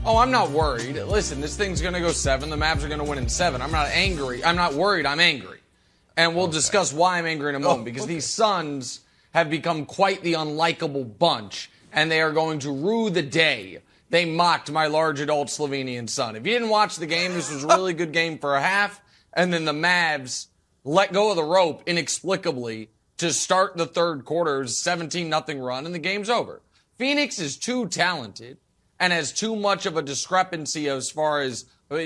Oh, I'm not worried. Listen, this thing's going to go 7. The Mavs are going to win in 7. I'm not angry. I'm not worried. I'm angry. And we'll discuss why I'm angry in a moment, because these Suns have become quite the unlikable bunch, and they are going to rue the day they mocked my large adult Slovenian son. If you didn't watch the game, this was a really good game for a half, and then the Mavs let go of the rope inexplicably to start the third quarter's 17-0 run, and the game's over. Phoenix is too talented and has too much of a discrepancy as far as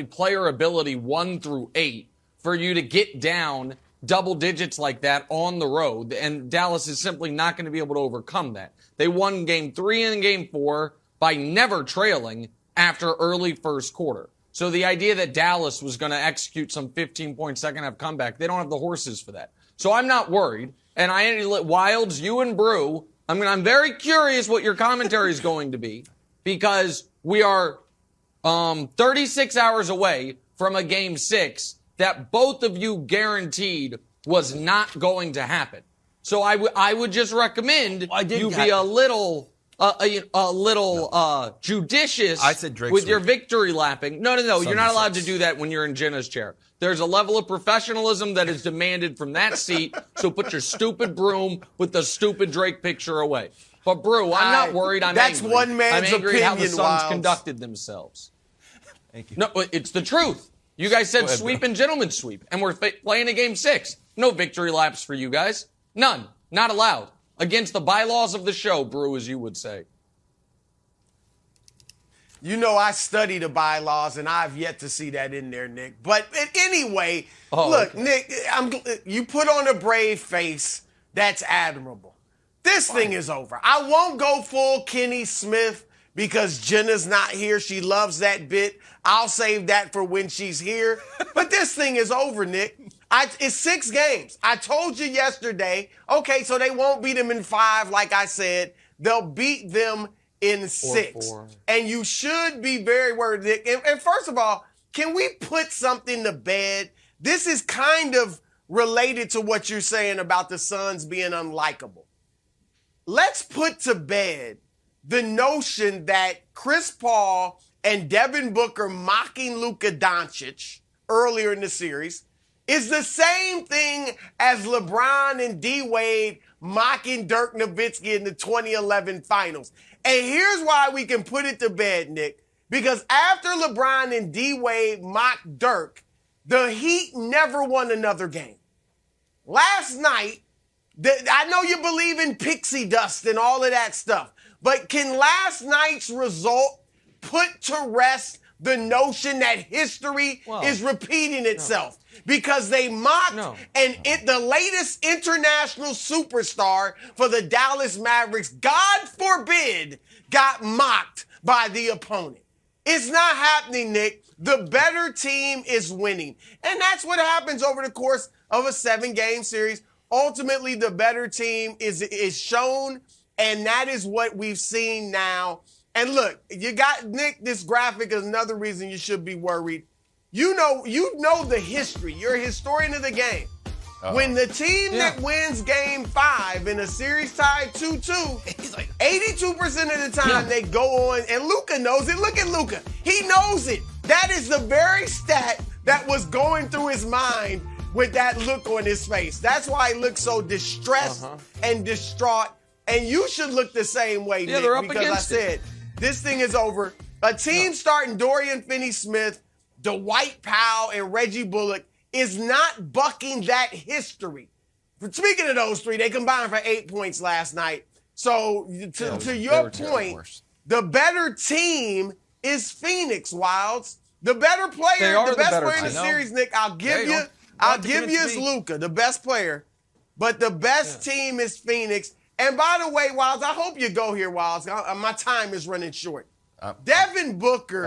player ability 1 through 8 for you to get down double digits like that on the road, and Dallas is simply not going to be able to overcome that. They won game 3 and game 4 by never trailing after early first quarter. So the idea that Dallas was going to execute some 15-point second-half comeback, they don't have the horses for that. So I'm not worried. And Wilds, you and Brew, I'm very curious what your commentary is going to be, because we are 36 hours away from a game 6 that both of you guaranteed was not going to happen. So I would just recommend you be a little judicious with your victory lapping. No, you're not allowed to do that when you're in Jenna's chair. There's a level of professionalism that is demanded from that seat, so put your stupid broom with the stupid Drake picture away. But, Brew, I'm not worried. I'm that's angry. One man's I'm angry opinion, at how the Suns Wilds. conducted themselves. Thank you. No, it's the truth. You guys said sweep and gentlemen sweep, and we're playing a game 6. No victory laps for you guys. None. Not allowed. Against the bylaws of the show, Brew, as you would say. You know I study the bylaws, and I've yet to see that in there, Nick. But anyway, look, okay. Nick, you put on a brave face. That's admirable. This thing is over. I won't go full Kenny Smith because Jenna's not here. She loves that bit. I'll save that for when she's here. But this thing is over, Nick. It's 6 games. I told you yesterday, okay, so they won't beat them in 5, like I said. They'll beat them in 6. And you should be very worried, Nick. And first of all, can we put something to bed? This is kind of related to what you're saying about the Suns being unlikable. Let's put to bed the notion that Chris Paul and Devin Booker mocking Luka Dončić earlier in the series is the same thing as LeBron and D-Wade mocking Dirk Nowitzki in the 2011 finals. And here's why we can put it to bed, Nick. Because after LeBron and D-Wade mocked Dirk, the Heat never won another game. Last night, I know you believe in pixie dust and all of that stuff, but can last night's result put to rest the notion that history is repeating itself? Because they mocked the latest international superstar for the Dallas Mavericks, God forbid, got mocked by the opponent. It's not happening, Nick. The better team is winning. And that's what happens over the course of a 7-game series. Ultimately, the better team is shown, and that is what we've seen now. And look, you got, Nick, this graphic is another reason you should be worried. You know the history. You're a historian of the game. When the team that wins game 5 in a series tied 2-2, 82% of the time they go on, and Luka knows it. Look at Luka. He knows it. That is the very stat that was going through his mind with that look on his face. That's why he looks so distressed and distraught. And you should look the same way, Nick, they're up because against I said, this thing is over. A team starting Dorian Finney-Smith, Dwight Powell, and Reggie Bullock is not bucking that history. Speaking of those 3, they combined for 8 points last night. So to your point, the better team is Phoenix, Wilds. The better player, the best player in the series, Nick, I'll give you is Luka, the best player. But the best team is Phoenix. And by the way, Wilds, I hope you go here, Wilds. My time is running short. Devin Booker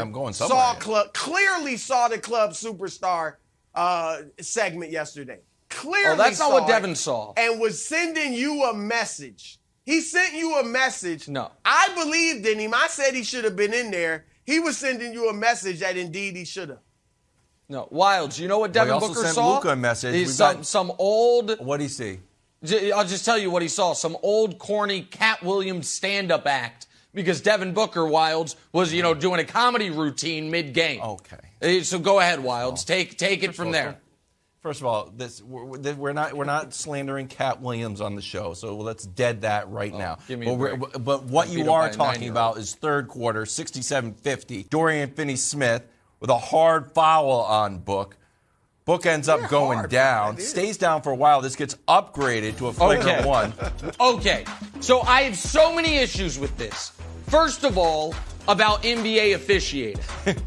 clearly saw the club superstar segment yesterday. Clearly that's not what Devin saw. And was sending you a message. He sent you a message. No. I believed in him. I said he should have been in there. He was sending you a message that indeed he should have. No. Wilds, you know what Devin Booker sent saw? Luka a message. He saw some old... What'd he see? I'll just tell you what he saw. Some old, corny Cat Williams stand-up act because Devin Booker, Wilds, was, doing a comedy routine mid-game. Okay. So go ahead, Wilds. Take it from there. First of all, we're not slandering Cat Williams on the show, so let's dead that right now. Give me a break. But what you are talking about is third quarter, 67-50. Dorian Finney-Smith with a hard foul on Book. Book ends up going down, stays down for a while. This gets upgraded to a flagrant one. Okay, so I have so many issues with this. First of all, about NBA officiating.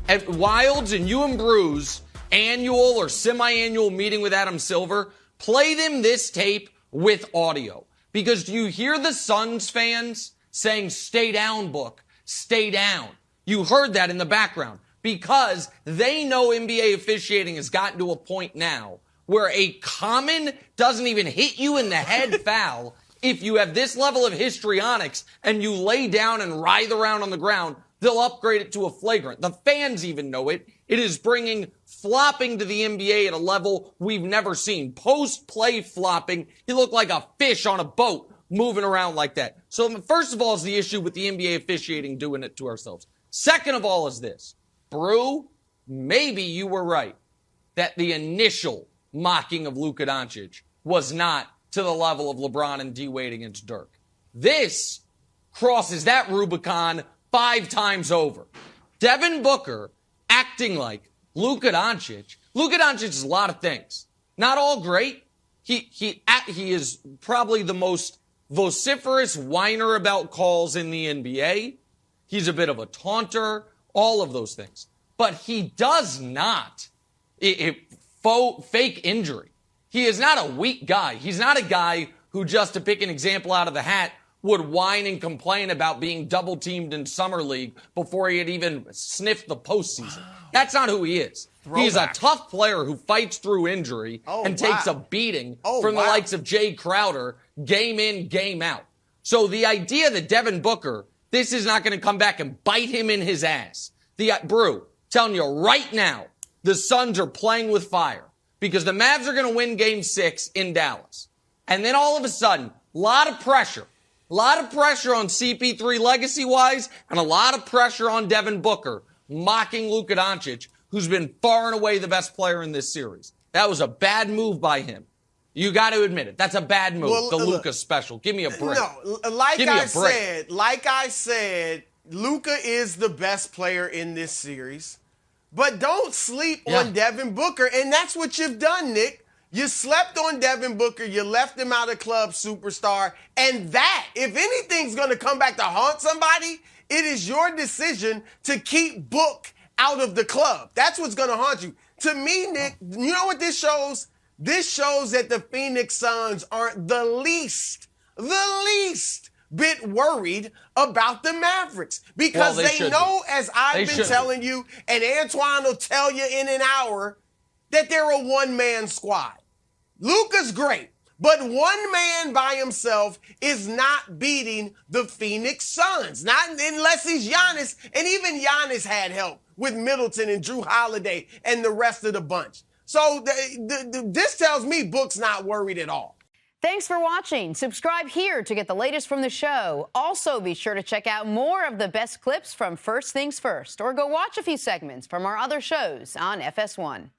At Wilds and you and Bruce, annual or semi-annual meeting with Adam Silver, play them this tape with audio. Because do you hear the Suns fans saying, stay down, Book, stay down? You heard that in the background. Because they know NBA officiating has gotten to a point now where a common doesn't even hit you in the head foul. If you have this level of histrionics and you lay down and writhe around on the ground, they'll upgrade it to a flagrant. The fans even know it. It is bringing flopping to the NBA at a level we've never seen. Post-play flopping, you look like a fish on a boat moving around like that. So first of all is the issue with the NBA officiating doing it to ourselves. Second of all is this. Brew, maybe you were right that the initial mocking of Luka Dončić was not to the level of LeBron and D. Wade against Dirk. This crosses that Rubicon 5 times over. Devin Booker acting like Luka Dončić. Luka Dončić is a lot of things. Not all great. He is probably the most vociferous whiner about calls in the NBA. He's a bit of a taunter. All of those things. But he does not fake injury. He is not a weak guy. He's not a guy who, just to pick an example out of the hat, would whine and complain about being double-teamed in Summer League before he had even sniffed the postseason. That's not who he is. He's a tough player who fights through injury and takes a beating from the likes of Jay Crowder game in, game out. So the idea that Devin Booker, this is not going to come back and bite him in his ass. Brew, telling you right now, the Suns are playing with fire because the Mavs are going to win Game 6 in Dallas. And then all of a sudden, a lot of pressure on CP3 legacy-wise and a lot of pressure on Devin Booker mocking Luka Dončić, who's been far and away the best player in this series. That was a bad move by him. You got to admit it. That's a bad move. The Luka special. Give me a break. No, like I said, Luka is the best player in this series. But don't sleep on Devin Booker, and that's what you've done, Nick. You slept on Devin Booker. You left him out of club superstar. And that, if anything's going to come back to haunt somebody, it is your decision to keep Book out of the club. That's what's going to haunt you. To me, Nick, you know what this shows? This shows that the Phoenix Suns aren't the least bit worried about the Mavericks because they know, as I've been telling you, and Antoine will tell you in an hour, that they're a one-man squad. Luka's great, but one man by himself is not beating the Phoenix Suns, not unless he's Giannis, and even Giannis had help with Middleton and Drew Holiday and the rest of the bunch. So this tells me Book's not worried at all. Thanks for watching. Subscribe here to get the latest from the show. Also, be sure to check out more of the best clips from First Things First, or go watch a few segments from our other shows on FS1.